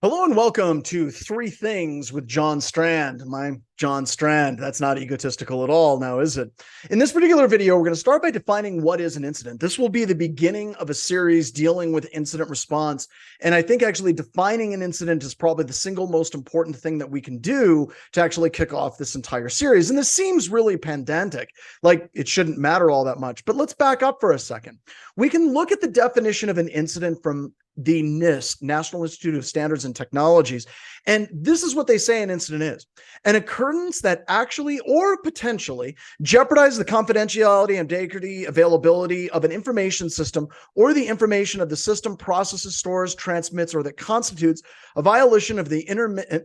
Hello and welcome to Three Things with John Strand. I'm John Strand. That's not egotistical at all now, is it? In this particular video, we're going to start by defining what is an incident. This will be the beginning of a series dealing with incident response. And I think actually defining an incident is probably the single most important thing that we can do to actually kick off this entire series. And this seems really pedantic, like it shouldn't matter all that much. But let's back up for a second. We can look at the definition of an incident from the NIST, National Institute of Standards and Technologies. And this is what they say an incident is: an occurrence that actually or potentially jeopardizes the confidentiality, integrity, availability of an information system or the information of the system processes, stores, transmits, or that constitutes a violation of the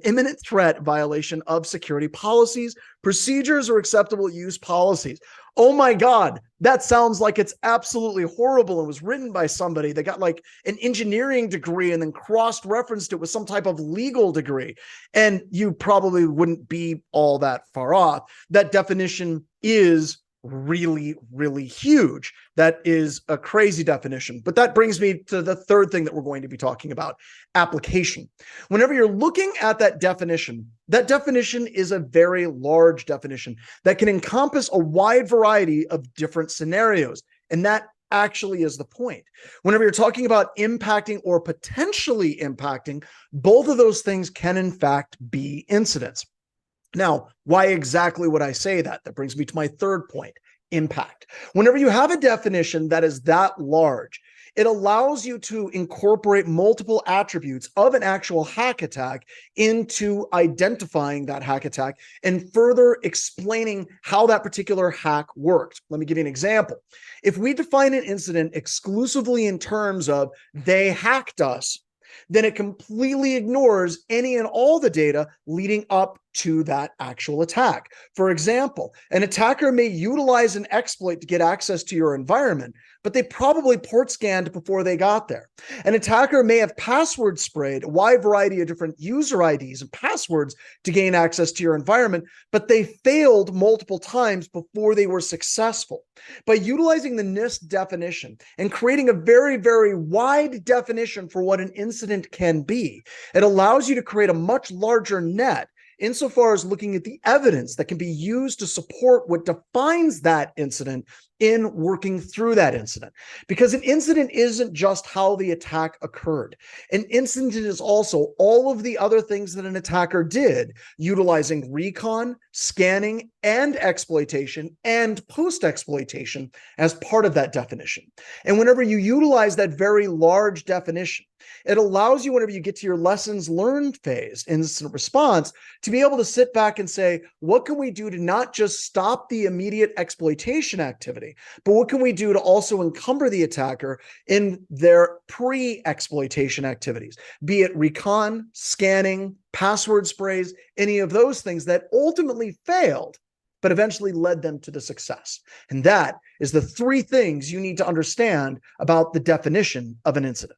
imminent threat violation of security policies, procedures, or acceptable use policies. Oh my God, that sounds like it's absolutely horrible and was written by somebody that got like an engineering degree and then cross-referenced it with some type of legal degree. And you probably wouldn't be all that far off. That definition is really, really huge. That is a crazy definition. But that brings me to the third thing that we're going to be talking about: application. Whenever you're looking at that definition is a very large definition that can encompass a wide variety of different scenarios. And that actually is the point. Whenever you're talking about impacting or potentially impacting, both of those things can in fact be incidents. Now, why exactly would I say that? That brings me to my third point: impact. Whenever you have a definition that is that large, it allows you to incorporate multiple attributes of an actual hack attack into identifying that hack attack and further explaining how that particular hack worked. Let me give you an example. If we define an incident exclusively in terms of they hacked us, then it completely ignores any and all the data leading up to that actual attack. For example, an attacker may utilize an exploit to get access to your environment, but they probably port scanned before they got there. An attacker may have password sprayed a wide variety of different user IDs and passwords to gain access to your environment, but they failed multiple times before they were successful. By utilizing the NIST definition and creating a very, very wide definition for what an incident can be, it allows you to create a much larger net insofar as looking at the evidence that can be used to support what defines that incident in working through that incident. Because an incident isn't just how the attack occurred. An incident is also all of the other things that an attacker did, utilizing recon, scanning, and exploitation and post-exploitation as part of that definition. And whenever you utilize that very large definition, it allows you, whenever you get to your lessons learned phase, incident response, to be able to sit back and say, what can we do to not just stop the immediate exploitation activity, but what can we do to also encumber the attacker in their pre-exploitation activities, be it recon, scanning, password sprays, any of those things that ultimately failed, but eventually led them to the success. And that is the three things you need to understand about the definition of an incident.